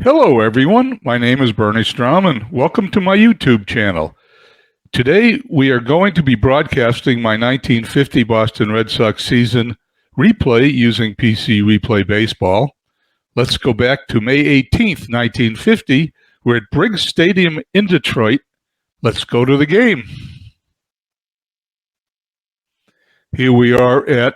Hello, everyone. My name is Bernie Strom, and welcome to my YouTube channel. Today, we are going to be broadcasting my 1950 Boston Red Sox season replay using PC Replay Baseball. Let's go back to May 18th, 1950. We're at Briggs Stadium in Detroit. Let's go to the game. Here we are at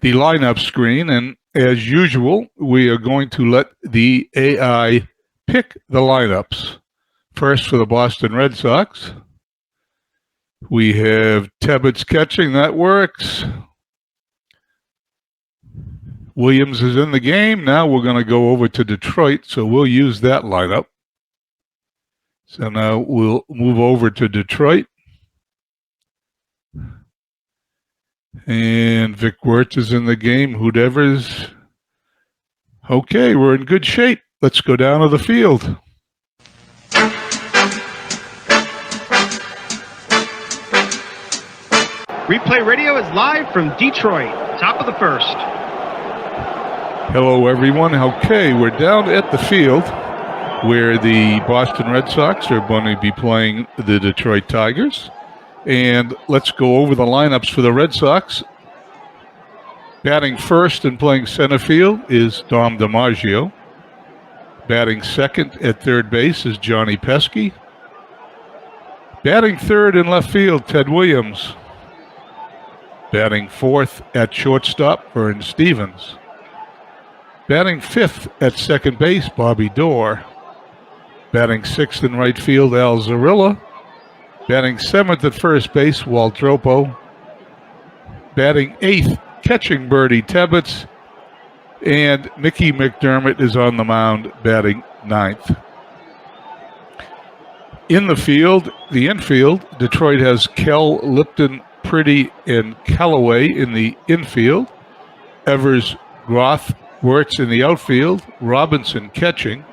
the lineup screen, and as usual, we are going to let the AI pick the lineups. First, for the Boston Red Sox, we have Tebbets catching. That works. Williams is in the game. Now we're going to go over to Detroit, so we'll use that lineup. So now we'll move over to Detroit. And Vic Wertz is in the game. Whoever's. Okay, we're in good shape. Let's go down to the field. Replay Radio is live from Detroit, top of the first. Hello, everyone. Okay, we're down at the field where the Boston Red Sox are going to be playing the Detroit Tigers. And let's go over the lineups for the Red Sox. Batting first and playing center field is Dom DiMaggio. Batting second at third base is Johnny Pesky. Batting third in left field, Ted Williams. Batting fourth at shortstop, Vern Stevens. Batting fifth at second base, Bobby Doerr. Batting sixth in right field, Al Zarilla. Batting seventh at first base, Walt Dropo. Batting eighth, catching Bertie Tebbets. And Mickey McDermott is on the mound, batting ninth. In the field, the infield, Detroit has Kell, Lipton, Pretty, and Callaway in the infield. Evers, Groth, Wertz in the outfield. Robinson catching.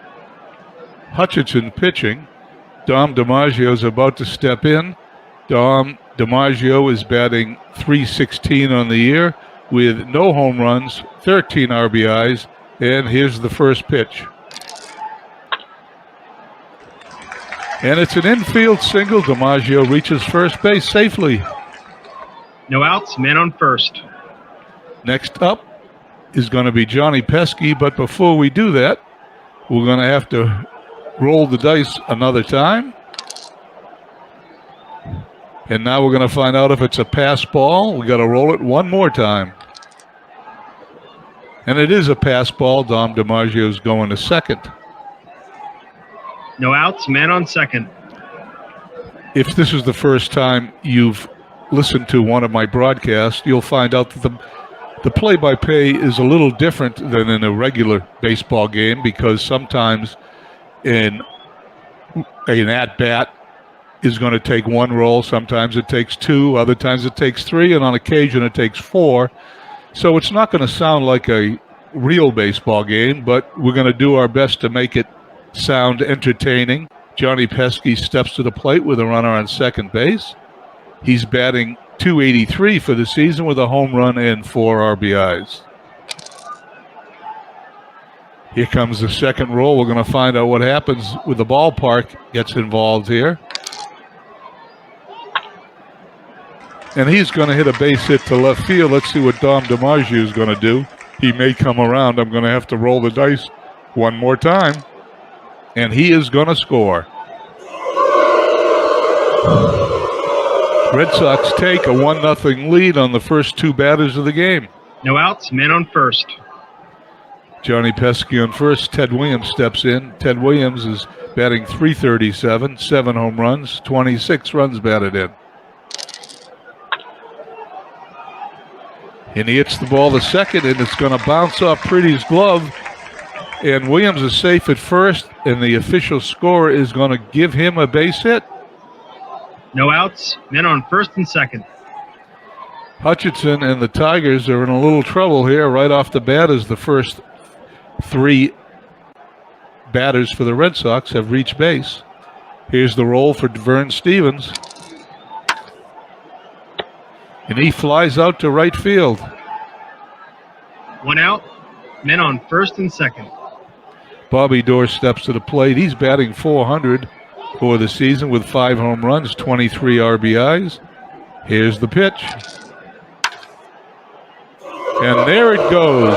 Hutchinson pitching. Dom DiMaggio is about to step in. Dom DiMaggio is batting .316 on the year with no home runs, 13 RBIs, and here's the first pitch. And it's an infield single. DiMaggio reaches first base safely. No outs, man on first. Next up is going to be Johnny Pesky, but before we do that, we're going to have to roll the dice another time. And now we're going to find out if it's a pass ball. We got to roll it one more time. And it is a pass ball. Dom DiMaggio is going to second. No outs, man on second. If this is the first time you've listened to one of my broadcasts, you'll find out that the play-by-play is a little different than in a regular baseball game, because sometimes an at-bat is going to take one roll. Sometimes it takes two. Other times it takes three. And on occasion it takes four. So it's not going to sound like a real baseball game, but we're going to do our best to make it sound entertaining. Johnny Pesky steps to the plate with a runner on second base. He's batting .283 for the season with a home run and 4 RBIs. Here comes the second roll. We're going to find out what happens with the ballpark gets involved here. And he's going to hit a base hit to left field. Let's see what Dom DiMaggio is going to do. He may come around. I'm going to have to roll the dice one more time. And he is going to score. Red Sox take a 1-0 lead on the first two batters of the game. No outs, man on first. Johnny Pesky on first. Ted Williams steps in. Ted Williams is batting .337, 7 home runs, 26 runs batted in. And he hits the ball to second, and it's going to bounce off Pretty's glove. And Williams is safe at first, and the official scorer is going to give him a base hit. No outs, men on first and second. Hutchinson and the Tigers are in a little trouble here right off the bat, as the first three batters for the Red Sox have reached base. Here's the roll for Vern Stevens. And he flies out to right field. One out, men on first and second. Bobby Doerr steps to the plate. He's batting .400 for the season with 5 home runs, 23 RBIs. Here's the pitch. And there it goes.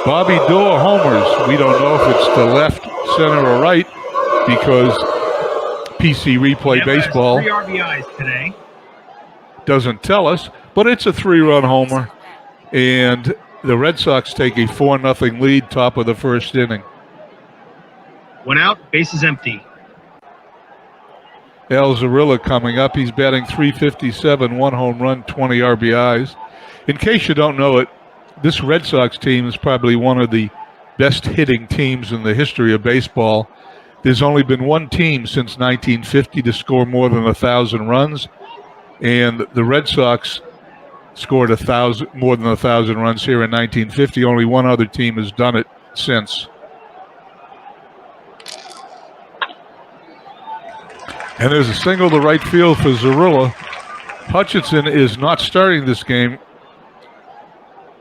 Bobby Doerr homers. We don't know if it's to left, center, or right because PC Replay Baseball 3 RBIs today. doesn't tell us, but it's a 3-run homer. And the Red Sox take a 4-0 lead, top of the first inning. 1 out, bases empty. Al Zarilla coming up. He's batting .357, 1 home run, 20 RBIs. In case you don't know it, this Red Sox team is probably one of the best hitting teams in the history of baseball. There's only been one team since 1950 to score more than 1,000 runs, and the Red Sox scored more than 1,000 runs here in 1950. Only one other team has done it since. And there's a single to right field for Zarilla. Hutchinson is not starting this game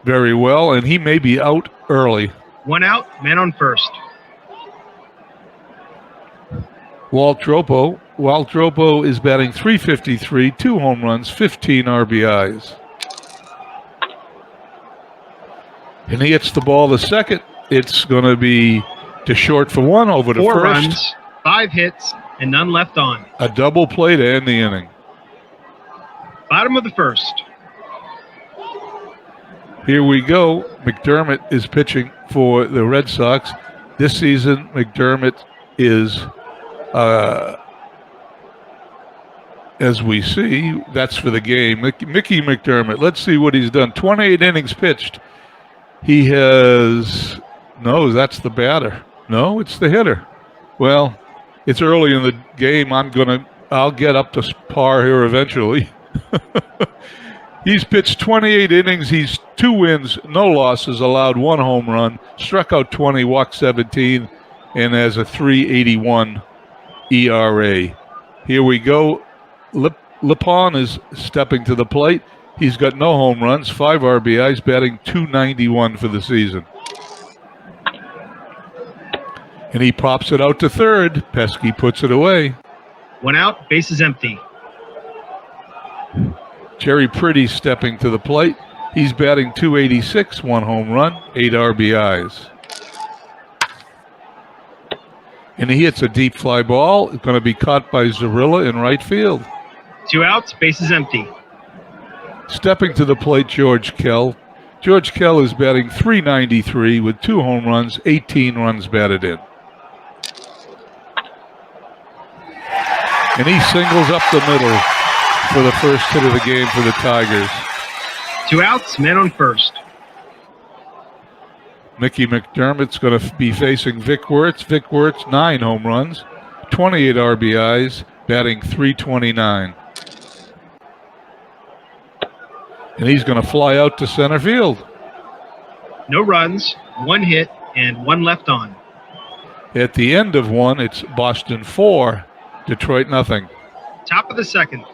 very well, and he may be out early. 1 out, man on first. Walt Dropo is batting .353, 2 home runs, 15 RBIs. And he hits the ball to second. It's going to be to short for 1 over to 4 first. runs, 5 hits, and none left on. A double play to end the inning. Bottom of the first. Here we go. McDermott is pitching for the Red Sox. This season, McDermott is, as we see, that's for the game. Mickey McDermott, let's see what he's done. 28 innings pitched. He has, no, that's the batter. No, it's the hitter. Well, it's early in the game. I'll get up to par here eventually. He's pitched 28 innings. He's 2 wins, no losses, allowed 1 home run, struck out 20, walked 17, and has a .381 ERA. Here we go. Lipon is stepping to the plate. He's got no home runs, 5 RBIs, batting .291 for the season. And he pops it out to third. Pesky puts it away. 1 out, bases empty. Jerry Pretty stepping to the plate. He's batting .286, 1 home run, 8 RBIs. And he hits a deep fly ball. It's going to be caught by Zarilla in right field. 2 outs, bases empty. Stepping to the plate, George Kell. George Kell is batting .393 with 2 home runs, 18 runs batted in. And he singles up the middle for the first hit of the game for the Tigers. 2 outs, man on first. Mickey McDermott's going to be facing Vic Wertz. Vic Wertz, 9 home runs, 28 RBIs, batting .329. And he's going to fly out to center field. No runs, 1 hit, and 1 left on. At the end of 1, it's Boston 4, Detroit nothing. Top of the second.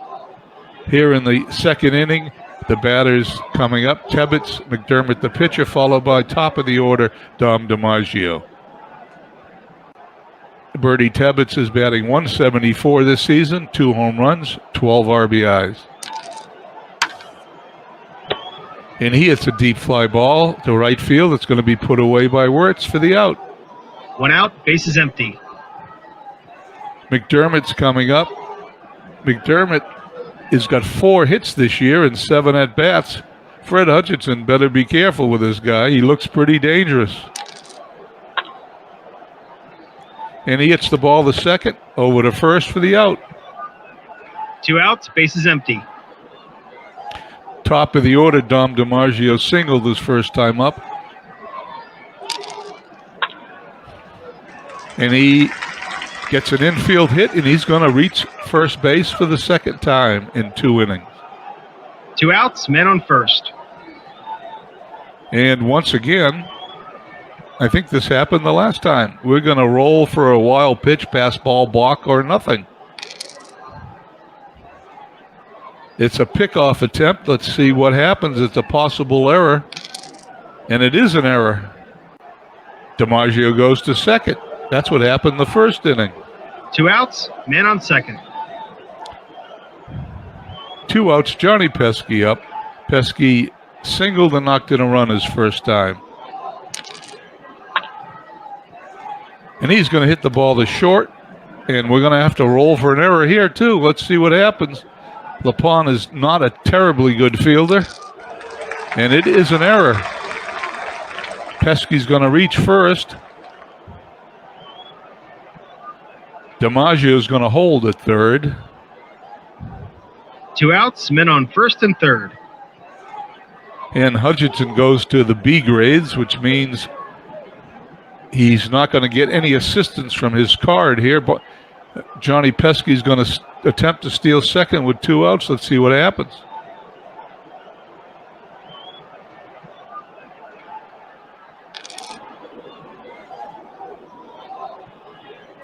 Here in the second inning, the batters coming up, Tebbets, McDermott the pitcher, followed by top of the order, Dom DiMaggio. Bertie Tebbets is batting .174 this season, 2 home runs, 12 RBIs. And he hits a deep fly ball to right field. It's going to be put away by Wertz for the out. 1 out, bases empty. McDermott's coming up. McDermott has got 4 hits this year and 7 at-bats. Fred Hutchinson better be careful with this guy. He looks pretty dangerous. And he hits the ball to second, over to first for the out. 2 outs, bases empty. Top of the order, Dom DiMaggio singled his first time up. And he gets an infield hit, and he's going to reach first base for the second time in 2 innings. 2 outs, man on first. And once again, I think this happened the last time. We're going to roll for a wild pitch, pass, ball, balk, or nothing. It's a pickoff attempt. Let's see what happens. It's a possible error. And it is an error. DiMaggio goes to second. That's what happened in the first inning. 2 outs, man on second. 2 outs, Johnny Pesky up. Pesky singled and knocked in a run his first time. And he's going to hit the ball to short, and we're going to have to roll for an error here too. Let's see what happens. LaPon is not a terribly good fielder, and it is an error. Pesky's going to reach first. DiMaggio is going to hold at third. 2 outs, men on first and third. And Hutchinson goes to the B grades, which means he's not going to get any assistance from his card here. But Johnny Pesky is going to attempt to steal second with 2 outs. Let's see what happens.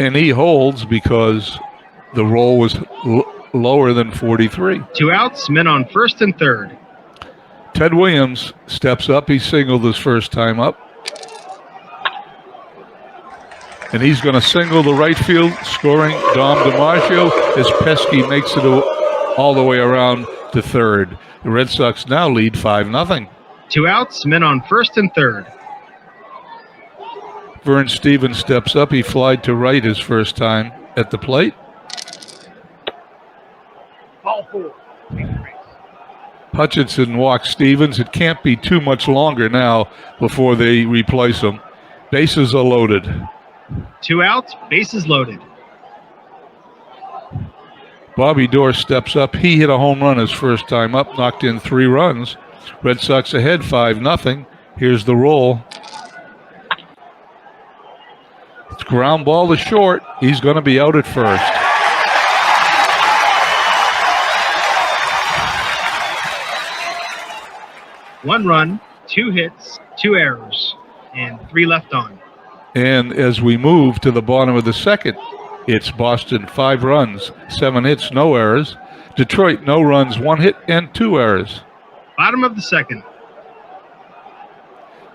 And he holds because the roll was lower than 43. 2 outs, men on first and third. Ted Williams steps up. He singled his first time up. And he's going to single the right field, scoring Dom DiMaggio as Pesky makes it all the way around to third. The Red Sox now lead 5-0. 2 outs, men on first and third. Vern Stevens steps up. He flied to right his first time at the plate. Ball 4. Hutchinson walks Stevens. It can't be too much longer now before they replace him. Bases are loaded. 2 outs, bases loaded. Bobby Doerr steps up. He hit a home run his first time up, knocked in 3 runs. Red Sox ahead 5-0. Here's the roll. It's ground ball to short. He's going to be out at first. One run, 2 hits, 2 errors, and 3 left on. And as we move to the bottom of the second, it's Boston 5 runs, 7 hits, no errors. Detroit, no runs, 1 hit, and 2 errors. Bottom of the second.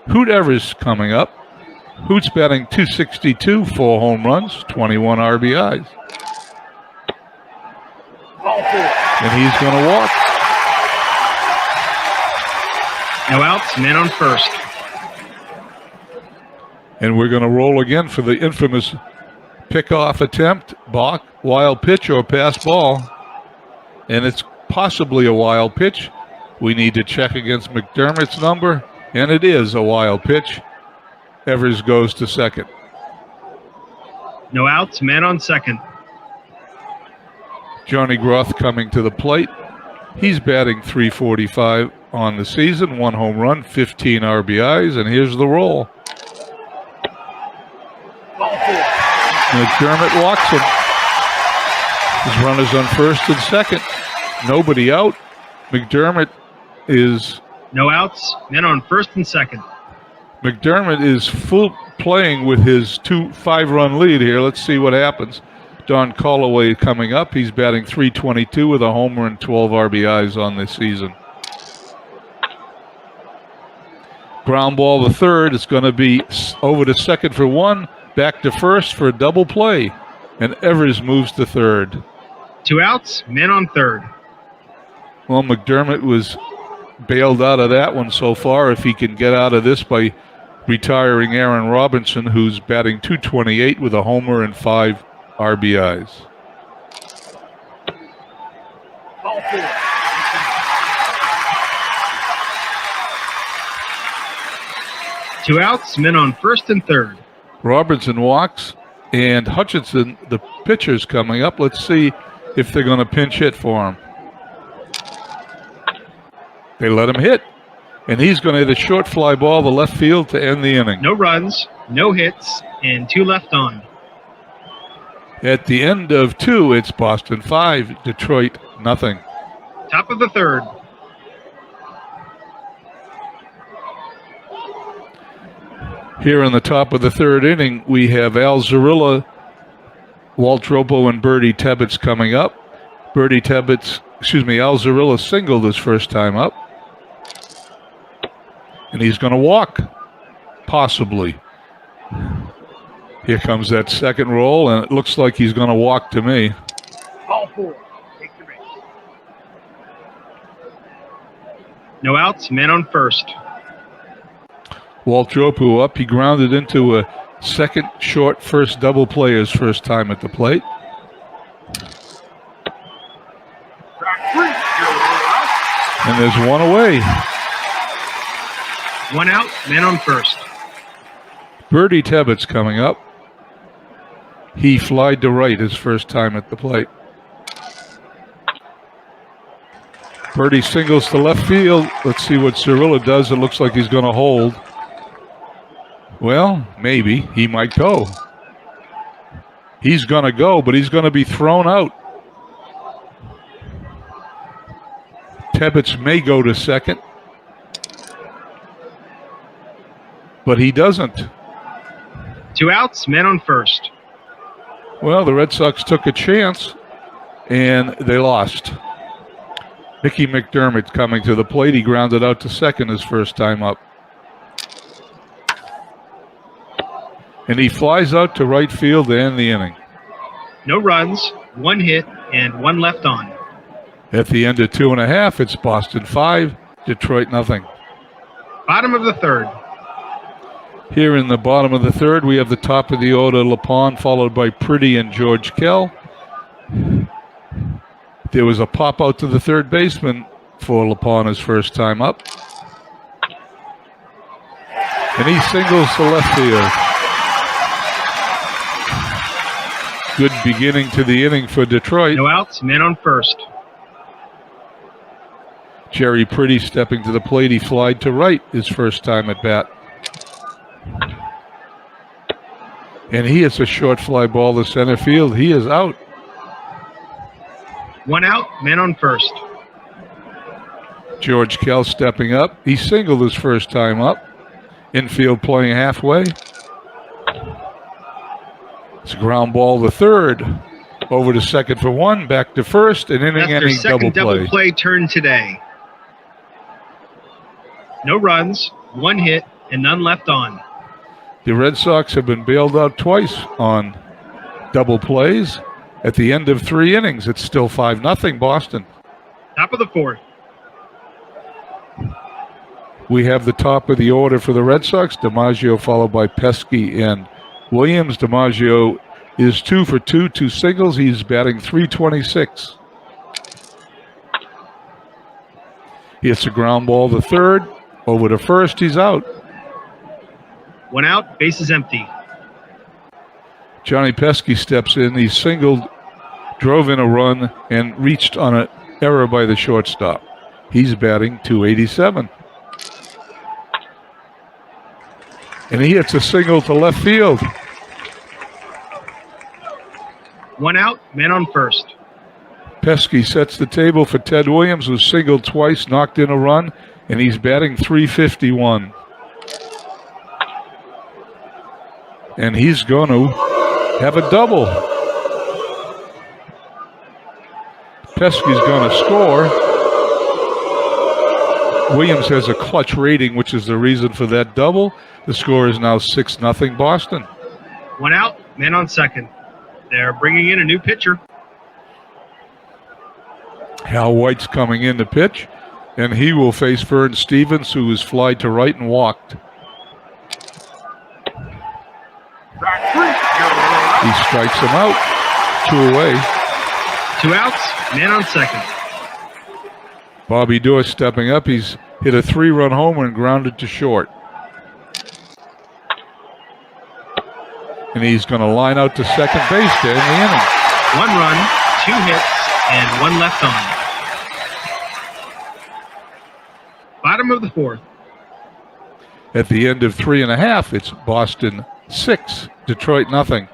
Hoot Evers coming up. Hoot's batting .262, 4 home runs, 21 RBIs. And he's going to walk. No outs, man on first. And we're going to roll again for the infamous pickoff attempt, balk, wild pitch, or pass ball. And it's possibly a wild pitch. We need to check against McDermott's number, and it is a wild pitch. Evers goes to second. No outs, man on second. Johnny Groth coming to the plate. He's batting .345 on the season, 1 home run, 15 RBIs, and here's the roll. McDermott walks him. His runners on first and second. Nobody out. McDermott is... No outs, men on first and second. McDermott is full playing with his 5-run lead here. Let's see what happens. Don Callaway coming up. He's batting .322 with a homer and 12 RBIs on this season. Ground ball to third. It's going to be over to second for 1, back to first for a double play. And Evers moves to third. 2 outs, men on third. Well, McDermott was bailed out of that one so far. If he can get out of this by retiring Aaron Robinson, who's batting .228 with a homer and 5 RBIs. Ball 4. Two outs, men on first and third. Robinson walks, and Hutchinson, the pitcher's coming up. Let's see if they're going to pinch hit for him. They let him hit, and he's going to hit a short fly ball to left field to end the inning. No runs, no hits, and 2 left on. At the end of 2, it's Boston 5, Detroit nothing. Top of the third. Here in the top of the third inning, we have Al Zarilla, Walt Dropo, and Bertie Tebbets coming up. Al Zarilla singled his first time up. And he's going to walk, possibly. Here comes that second roll, and it looks like he's going to walk to me. Ball 4. Take the base. No outs, men on first. Walt Dropu up. He grounded into a second short first double play his first time at the plate. And there's one away. One out, men on first. Bertie Tebbett's coming up. He flied to right his first time at the plate. Bertie singles to left field. Let's see what Cirilla does. It looks like he's going to hold. Well, maybe. He might go. He's going to go, but he's going to be thrown out. Tebbets may go to second, but he doesn't. 2 outs, men on first. Well, the Red Sox took a chance, and they lost. Mickey McDermott coming to the plate. He grounded out to second his first time up. And he flies out to right field to end the inning. No runs, 1 hit, and 1 left on. At the end of 2.5, it's Boston 5, Detroit nothing. Bottom of the third. Here in the bottom of the third, we have the top of the order, LaPon, followed by Pretty and George Kell. There was a pop out to the third baseman for LaPon his first time up. And he singles to left field. Good beginning to the inning for Detroit. No outs, men on first. Jerry Pretty stepping to the plate. He flied to right his first time at bat. And he hits a short fly ball to center field. He is out. 1 out, men on first. George Kell stepping up. He singled his first time up. Infield playing halfway. It's a ground ball to third. Over to second for 1. Back to first. An inning-ending second double play. Turn today. No runs, 1 hit, and none left on. The Red Sox have been bailed out twice on double plays. At the end of 3 innings, it's still 5-0 Boston. Top of the fourth. We have the top of the order for the Red Sox. DiMaggio followed by Pesky and Williams. DiMaggio is 2 for 2, 2 singles. He's batting .326. He hits a ground ball to third. Over to first, he's out. 1 out, base is empty. Johnny Pesky steps in. He singled, drove in a run, and reached on an error by the shortstop. He's batting .287. And he hits a single to left field. 1 out, men on first. Pesky sets the table for Ted Williams, who singled twice, knocked in a run, and he's batting .351. And he's going to have a double. Pesky's going to score. Williams has a clutch rating, which is the reason for that double. The score is now 6-0 Boston. 1 out, men on second. They're bringing in a new pitcher. Hal White's coming in to pitch, and he will face Vern Stevens, who is flied to right and walked. He strikes him out. 2 away. 2 outs, man on second. Bobby Doerr stepping up. He's hit a 3-run homer and grounded to short. And he's going to line out to second base there in the inning. 1 run, 2 hits, and 1 left on. Bottom of the fourth. At the end of 3.5, it's Boston 6, Detroit nothing.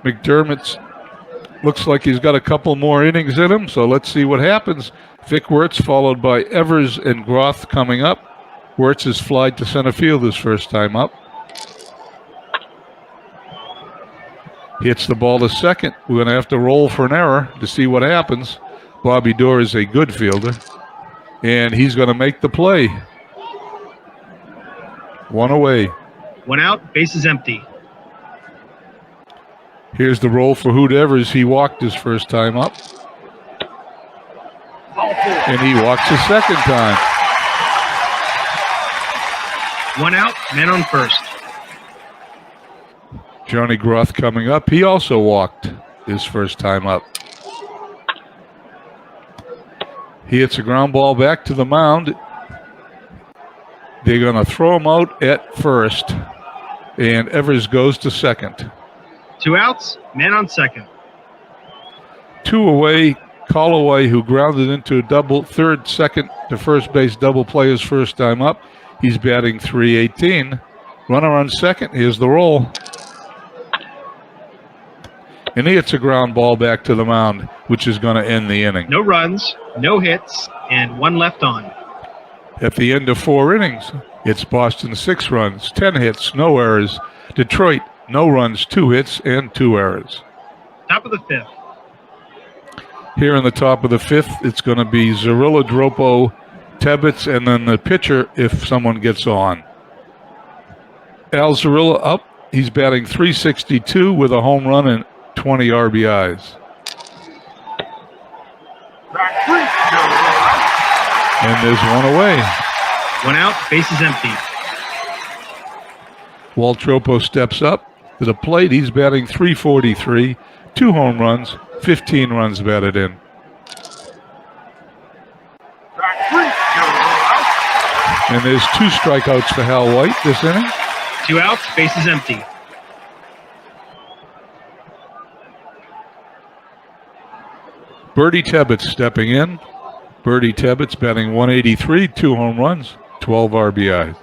McDermott's looks like he's got a couple more innings in him, so let's see what happens. Vic Wertz followed by Evers and Groth coming up. Wertz is flied to center field his first time up. Hits the ball to second. We're going to have to roll for an error to see what happens. Bobby Doerr is a good fielder, and he's going to make the play. 1 away. 1 out, base is empty. Here's the roll for Hoot Evers. He walked his first time up. And he walks his second time. 1 out, men on first. Johnny Groth coming up. He also walked his first time up. He hits a ground ball back to the mound. They're going to throw him out at first. And Evers goes to second. 2 outs, men on second. 2 away. Callaway, who grounded into a double, third, second to first base double play his first time up. He's batting .318. Runner on second. Here's the roll. And he hits a ground ball back to the mound, which is going to end the inning. No runs, no hits, and 1 left on. At the end of 4 innings, it's Boston 6 runs, 10 hits, no errors. Detroit, no runs, 2 hits, and 2 errors. Top of the 5th. Here in the top of the 5th, it's going to be Zarilla, Dropo, Tebbets, and then the pitcher if someone gets on. Al Zarilla up. He's batting .362 with a home run and 20 RBIs. And there's 1 away. 1 out, bases empty. Walt Dropo steps up to the plate. He's batting .343, 2 home runs, 15 runs batted in. And there's 2 strikeouts for Hal White this inning. 2 outs, bases empty. Bertie Tebbets stepping in. Bertie Tebbets batting .183, 2 home runs, 12 RBIs.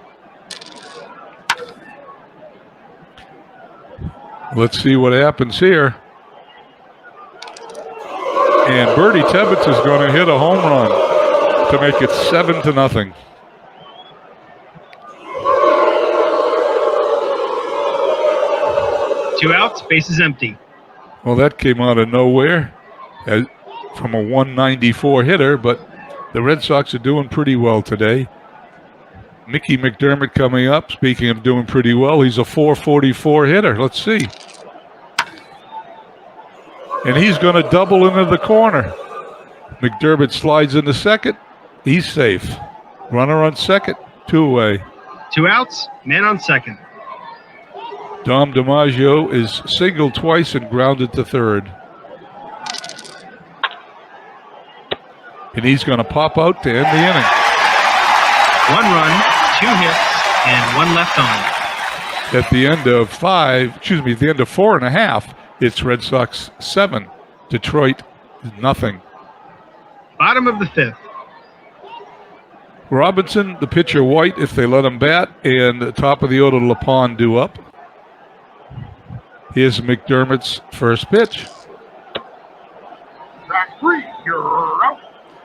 Let's see what happens here. And Bertie Tebbets is going to hit a home run to make it 7-0. Two outs, bases empty. Well, that came out of nowhere from a 194 hitter, but the Red Sox are doing pretty well today. Mickey McDermott coming up. Speaking of doing pretty well, he's a 444 hitter. Let's see. And he's going to double into the corner. McDermott slides into second. He's safe. Runner on second, 2 away. 2 outs, man on second. Dom DiMaggio is singled twice and grounded to third. And he's going to pop out to end the inning. 1 run, 2 hits, and 1 left on. At the end of 4.5, it's Red Sox 7, Detroit nothing. Bottom of the 5th. Robinson, the pitcher White, if they let him bat, and the top of the order LaPon due up. Here's McDermott's first pitch. Track 3, you're out.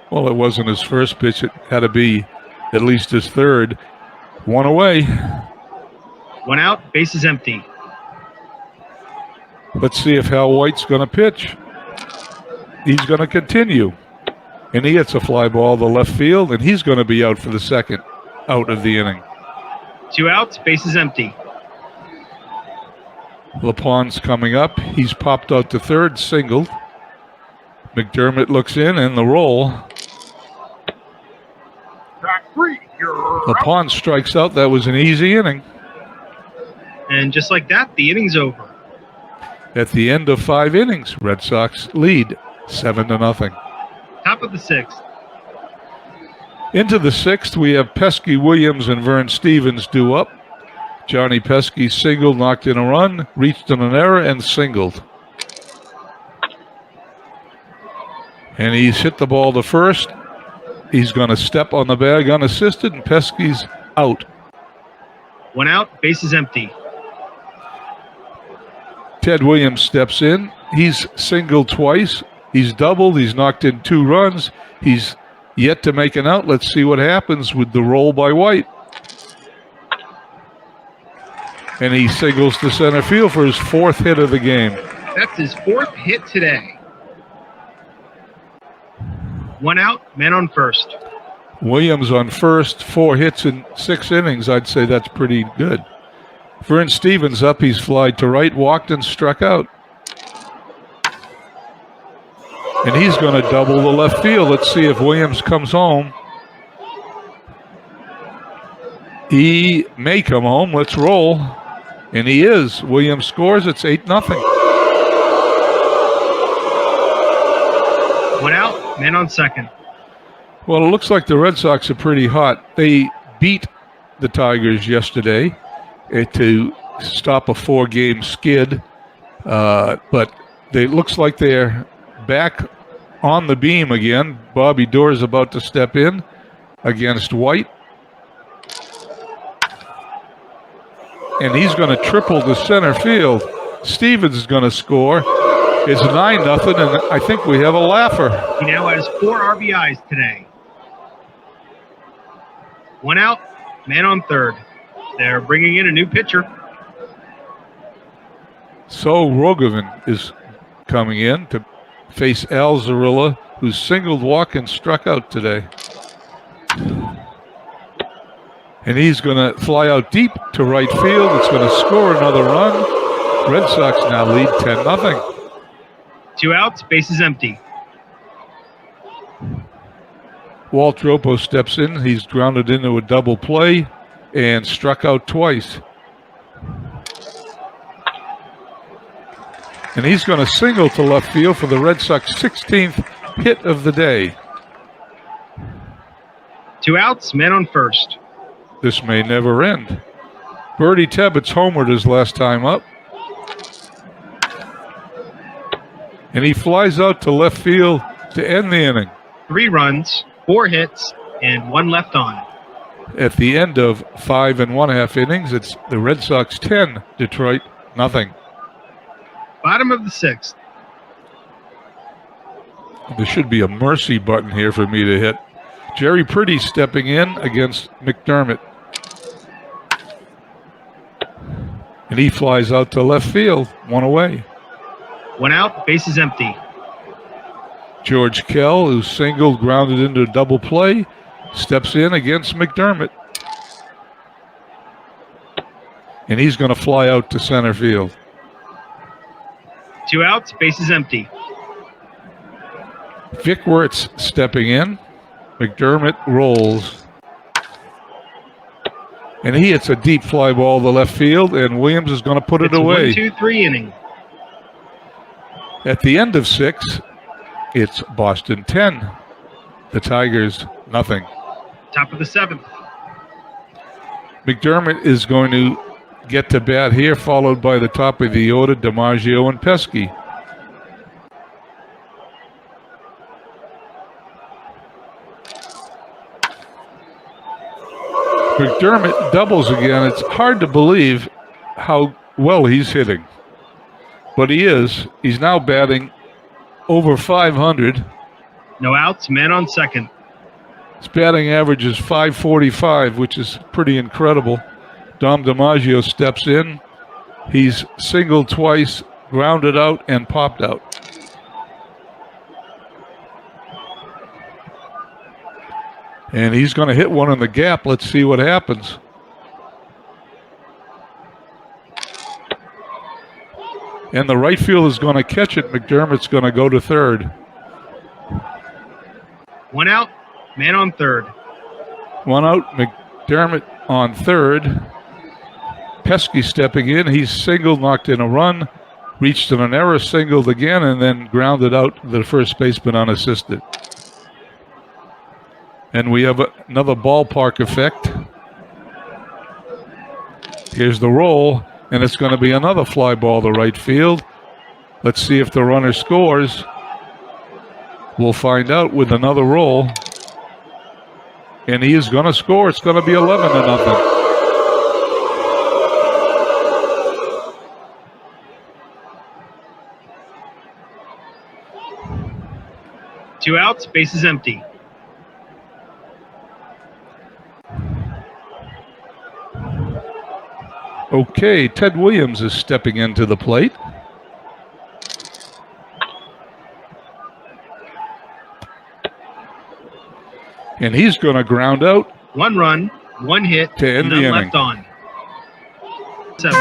Well, it wasn't his first pitch. It had to be at least his third. 1 away. 1 out, bases empty. Let's see if Hal White's going to pitch. He's going to continue. And he hits a fly ball to left field, and he's going to be out for the second out of the inning. 2 outs, bases empty. LaPon's coming up. He's popped out to third, singled. McDermott looks in, and the roll. Track 3, you're out. LaPon strikes out. That was an easy inning. And just like that, the inning's over. At the end of 5 innings, Red Sox lead 7-0. Top of the 6th. Into the 6th, we have Pesky Williams and Vern Stevens due up. Johnny Pesky singled, knocked in a run, reached on an error, and singled. And he's hit the ball to first. He's going to step on the bag unassisted, and Pesky's out. 1 out, bases empty. Ted Williams steps in. He's singled twice. He's doubled. He's knocked in 2 runs. He's yet to make an out. Let's see what happens with the roll by White. And he singles to center field for his 4th hit of the game. That's his 4th hit today. 1 out, man on first. Williams on first, 4 hits in 6 innings. I'd say that's pretty good. Vern Stevens up. He's flied to right, walked, and struck out. And he's going to double the left field. Let's see if Williams comes home. He may come home. Let's roll. And he is. Williams scores. It's 8-0. One out, man on second. Well, it looks like the Red Sox are pretty hot. They beat the Tigers yesterday to stop a 4-game skid. But it looks like they're back on the beam again. Bobby Doerr is about to step in against White. And he's going to triple to center field. Stevens is going to score. It's 9-0, and I think we have a laugher. He now has 4 RBIs today. One out, man on third. They're bringing in a new pitcher. So Rogovan is coming in to face Al Zarilla, who singled, walked, and struck out today. And he's going to fly out deep to right field. It's going to score another run. Red Sox now lead 10-0. 2 outs, bases empty. Walt Dropo steps in. He's grounded into a double play and struck out twice. And he's going to single to left field for the Red Sox 16th hit of the day. 2 outs, man on first. This may never end. Bertie Tebbett's homered his last time up. And he flies out to left field to end the inning. 3 runs, 4 hits, and 1 left on. At the end of 5 1/2 innings, it's the Red Sox 10, Detroit nothing. Bottom of the 6th. There should be a mercy button here for me to hit. Jerry Priddy stepping in against McDermott. And he flies out to left field, 1 away. 1 out, bases empty. George Kell, who singled, grounded into a double play, steps in against McDermott. And he's going to fly out to center field. 2 outs, bases empty. Vic Wertz stepping in. McDermott rolls. And he hits a deep fly ball to left field, and Williams is going to put it away. 1-2-3 inning. At the end of 6, it's Boston 10, the Tigers nothing. Top of the 7th. McDermott is going to get to bat here, followed by the top of the order, DiMaggio and Pesky. McDermott doubles again. It's hard to believe how well he's hitting. But he is. He's now batting over 500. No outs, man on second. His batting average is .545, which is pretty incredible. Dom DiMaggio steps in. He's singled twice, grounded out, and popped out. And he's going to hit one in the gap. Let's see what happens. And the right field is going to catch it. McDermott's going to go to third. 1 out, man on third. 1 out, McDermott on third. Pesky stepping in. He's singled, knocked in a run, reached in an error, singled again, and then grounded out the first baseman unassisted. And we have another ballpark effect. Here's the roll, and it's going to be another fly ball to right field. Let's see if the runner scores. We'll find out with another roll. And he is going to score. It's going to be 11-0. 2 outs, bases empty. Okay, Ted Williams is stepping into the plate. And he's going to ground out. 1 run, 1 hit, to end the none inning. left on. 7.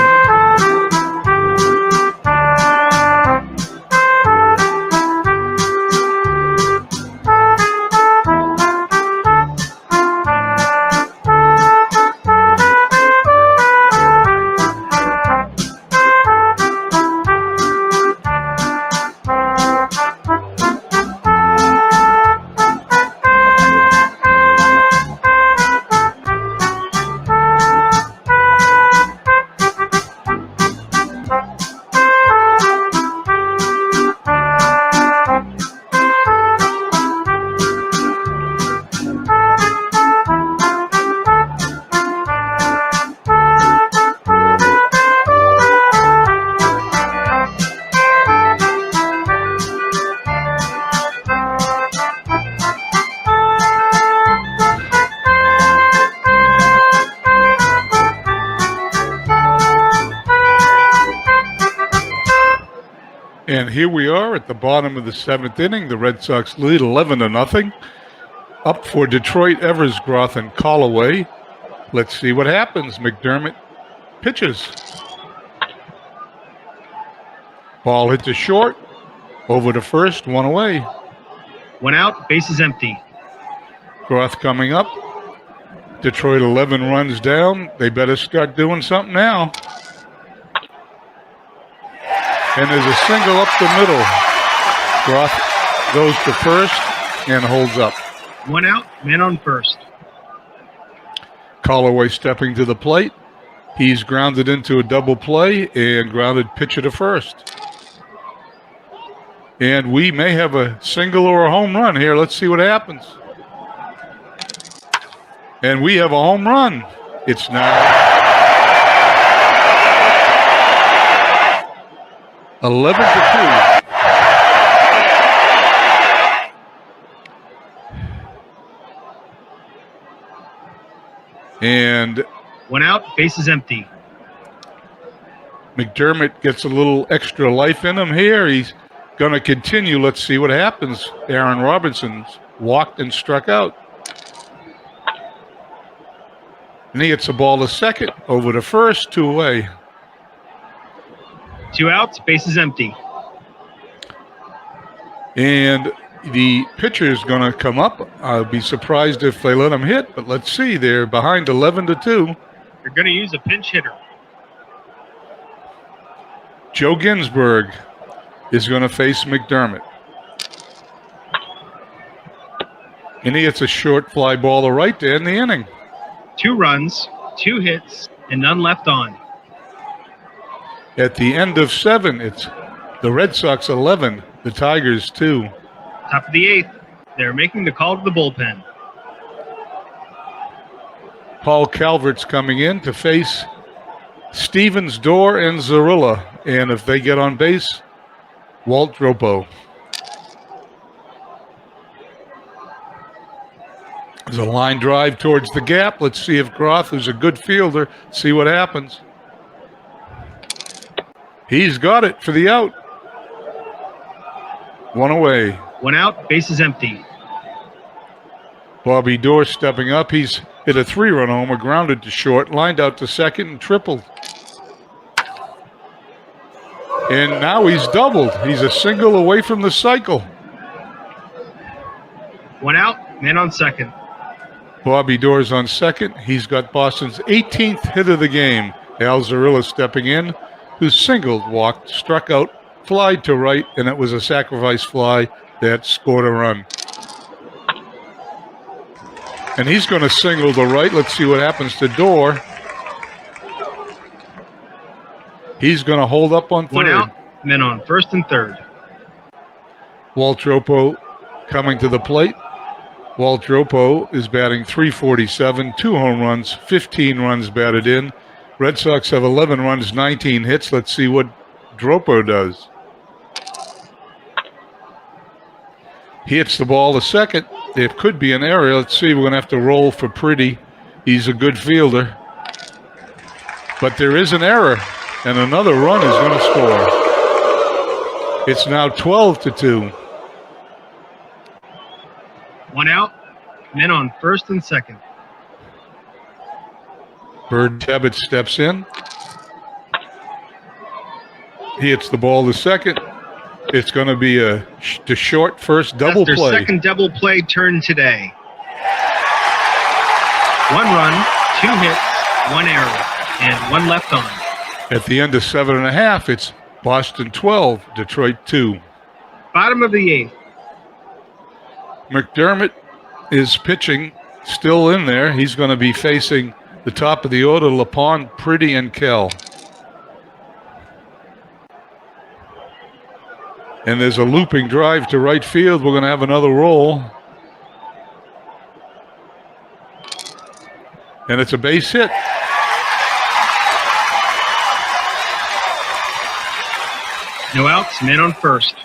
And here we are at the bottom of the 7th inning. The Red Sox lead 11-0. Up for Detroit, Eversgroth and Callaway. Let's see what happens. McDermott pitches. Ball hit to short. Over to first, one away. One out, bases empty. Groth coming up. Detroit 11 runs down. They better start doing something now. And there's a single up the middle. Groth goes to first and holds up. One out, man on first. Callaway stepping to the plate. He's grounded into a double play and grounded pitcher to first. And we may have a single or a home run here. Let's see what happens. And we have a home run. It's now 11-2. And one out, bases empty. McDermott gets a little extra life in him here. He's going to continue. Let's see what happens. Aaron Robinson's walked and struck out. And he hits the ball to second, over to first, 2 away. 2 outs, bases empty. And the pitcher is going to come up. I'll be surprised if they let him hit, but let's see. They're behind 11-2. They're going to use a pinch hitter. Joe Ginsberg is going to face McDermott. And he hits a short fly ball to right to end the inning. 2 runs, 2 hits, and none left on. At the end of 7, it's the Red Sox 11, the Tigers 2. Top of the 8th, they're making the call to the bullpen. Paul Calvert's coming in to face Stevens, Dorr, and Zarilla. And if they get on base, Walt Dropo. There's a line drive towards the gap. Let's see if Groth, who's a good fielder, see what happens. He's got it for the out. 1 away. 1 out, bases empty. Bobby Dorr stepping up. He's hit a 3-run homer, grounded to short, lined out to second, and tripled. And now he's doubled. He's a single away from the cycle. 1 out, man on second. Bobby Dorr's on second. He's got Boston's 18th hit of the game. Al Zarilla stepping in, who singled, walked, struck out, flied to right, and it was a sacrifice fly that scored a run. And he's going to single to right. Let's see what happens to Dorr. He's going to hold up on third. 1 out, men on first and third. Walt Dropo coming to the plate. Walt Dropo is batting .347, 2 home runs, 15 runs batted in. Red Sox have 11 runs, 19 hits. Let's see what Dropo does. He hits the ball to second. It could be an error. Let's see. We're going to have to roll for Pretty. He's a good fielder. But there is an error, and another run is going to score. It's now 12-2. 1 out, men on first and second. Bird Tebbett steps in. He hits the ball to second. It's going to be a to short first double That's play. their second double play turn today. 1 run, 2 hits, 1 error, and 1 left on. At the end of 7.5, it's Boston 12, Detroit 2. Bottom of the 8th. McDermott is pitching, still in there. He's going to be facing the top of the order, LaPon, Pretty, and Kell. And there's a looping drive to right field. We're going to have another roll. And it's a base hit. No outs, men on first.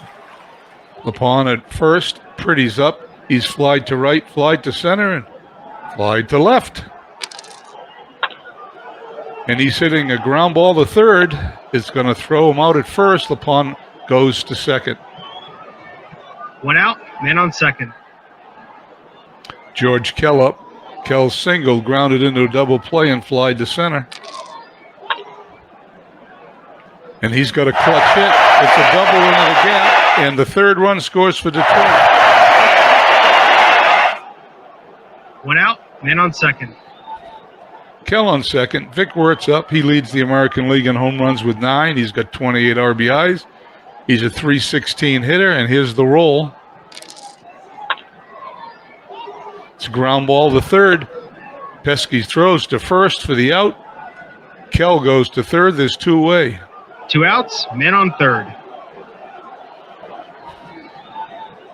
LaPon at first. Pretty's up. He's flied to right, flied to center, and flied to left. And he's hitting a ground ball to third. It's going to throw him out at first. LaPon goes to second. 1 out, man on second. George Kell up. Kell's single grounded into a double play and flied to center. And he's got a clutch hit. It's a double into the gap, and the third run scores for Detroit. 1 out, man on second. Kell on second. Vic Wertz up. He leads the American League in home runs with 9. He's got 28 RBIs. He's a .316 hitter, and here's the roll. It's a ground ball to third. Pesky throws to first for the out. Kell goes to third. There's 2 away. 2 outs, man on third.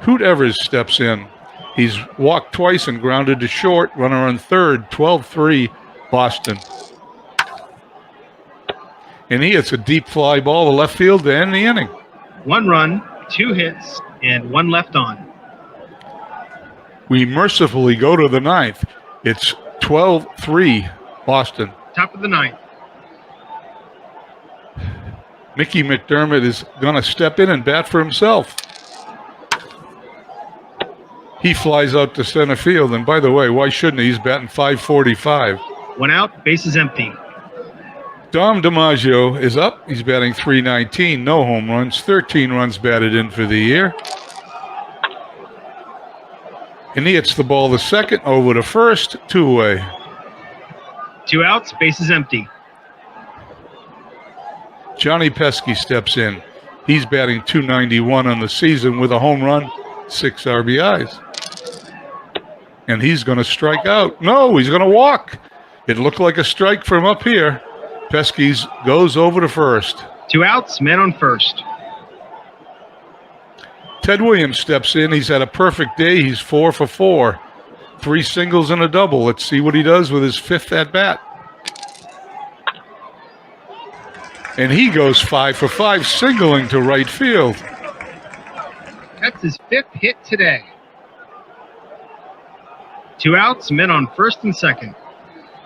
Hoot Evers steps in. He's walked twice and grounded to short. Runner on third. 12-3 Boston. And he hits a deep fly ball to left field to end the inning. 1 run, 2 hits, and 1 left on. We mercifully go to the 9th. It's 12-3 Boston. Top of the 9th. Mickey McDermott is going to step in and bat for himself. He flies out to center field. And by the way, why shouldn't he? He's batting .545. 1 out, bases empty. Dom DiMaggio is up. He's batting .319. No home runs. 13 runs batted in for the year. And he hits the ball to second, over to first, 2 away. 2 outs, bases empty. Johnny Pesky steps in. He's batting .291 on the season with a home run, 6 RBIs. And he's going to strike out. No, he's going to walk. It looked like a strike from up here. Pesky goes over to first. 2 outs, man on first. Ted Williams steps in. He's had a perfect day. He's 4 for 4. 3 singles and a double. Let's see what he does with his 5th at bat. And he goes 5 for 5, singling to right field. That's his 5th hit today. 2 outs, men on first and second.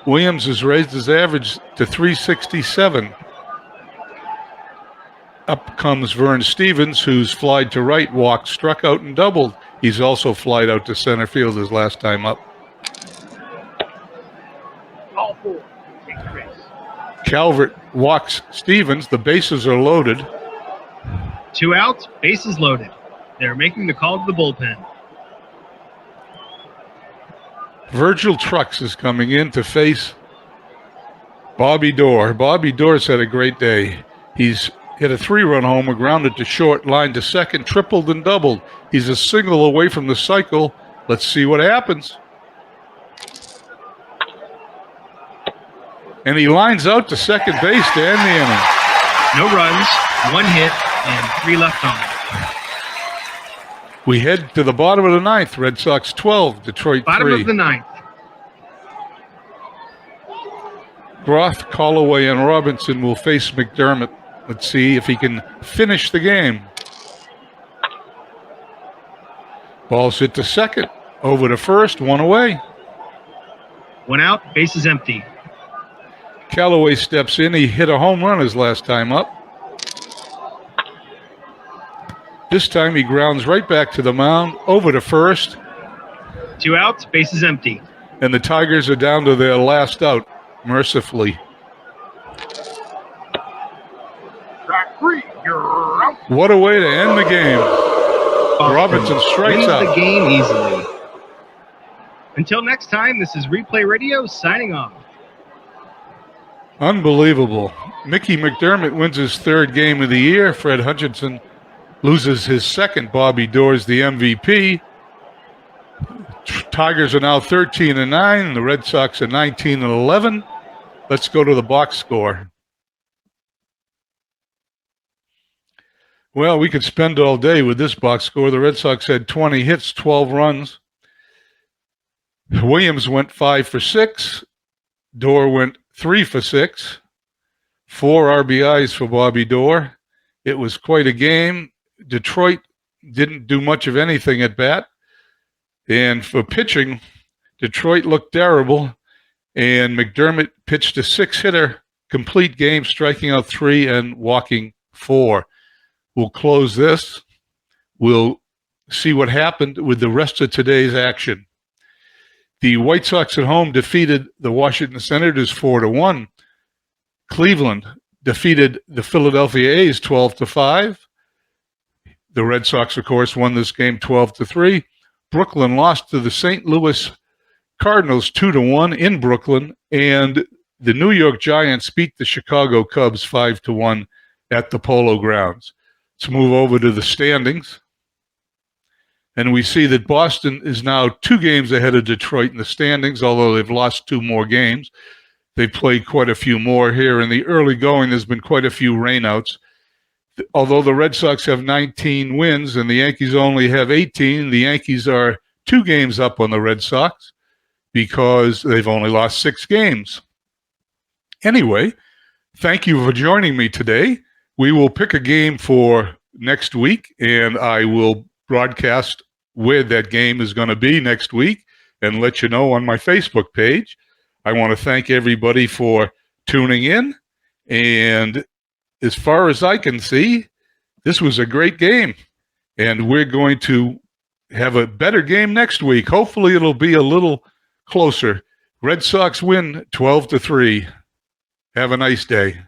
Williams has raised his average to .367. Up comes Vern Stevens, who's flied to right, walked, struck out, and doubled. He's also flied out to center field his last time up. All 4. Take the base. Calvert walks Stevens. The bases are loaded. 2 outs, bases loaded. They're making the call to the bullpen. Virgil Trucks is coming in to face Bobby Doerr. Bobby Doerr's had a great day. He's hit a 3-run homer, grounded to short, lined to second, tripled and doubled. He's a single away from the cycle. Let's see what happens. And he lines out to second base to end the inning. No runs, 1 hit, and 3 left on. We head to the bottom of the 9th. Red Sox 12, Detroit 3. Bottom of the 9th. Groth, Callaway, and Robinson will face McDermott. Let's see if he can finish the game. Ball's hit to second. Over to first, 1 away. 1 out, bases empty. Callaway steps in. He hit a home run his last time up. This time he grounds right back to the mound, over to first. 2 outs, bases empty. And the Tigers are down to their last out, mercifully. Strike 3. You're out. What a way to end the game. Robinson strikes Wins out. the game easily. Until next time, this is Replay Radio signing off. Unbelievable. Mickey McDermott wins his 3rd game of the year. Fred Hutchinson loses his 2nd. Bobby Doerr's the MVP. Tigers are now 13-9. The Red Sox are 19-11. Let's go to the box score. Well, we could spend all day with this box score. The Red Sox had 20 hits, 12 runs. Williams went 5 for 6. Doerr went 3 for 6. 4 RBIs for Bobby Doerr. It was quite a game. Detroit didn't do much of anything at bat. And for pitching, Detroit looked terrible. And McDermott pitched a 6-hitter, complete game, striking out 3 and walking 4. we'll close this. We'll see what happened with the rest of today's action. The White Sox at home defeated the Washington Senators 4-1. Cleveland defeated the Philadelphia A's 12-5. The Red Sox, of course, won this game 12-3. Brooklyn lost to the St. Louis Cardinals 2-1 in Brooklyn, and the New York Giants beat the Chicago Cubs 5-1 at the Polo Grounds. Let's move over to the standings. And we see that Boston is now 2 games ahead of Detroit in the standings, although they've lost 2 more games. They played quite a few more here. In the early going, there's been quite a few rainouts. Although the Red Sox have 19 wins and the Yankees only have 18, the Yankees are 2 games up on the Red Sox because they've only lost 6 games. Anyway, thank you for joining me today. We will pick a game for next week, and I will broadcast where that game is going to be next week and let you know on my Facebook page. I want to thank everybody for tuning in, and as far as I can see, this was a great game, and we're going to have a better game next week. Hopefully it'll be a little closer. Red Sox win 12-3. Have a nice day.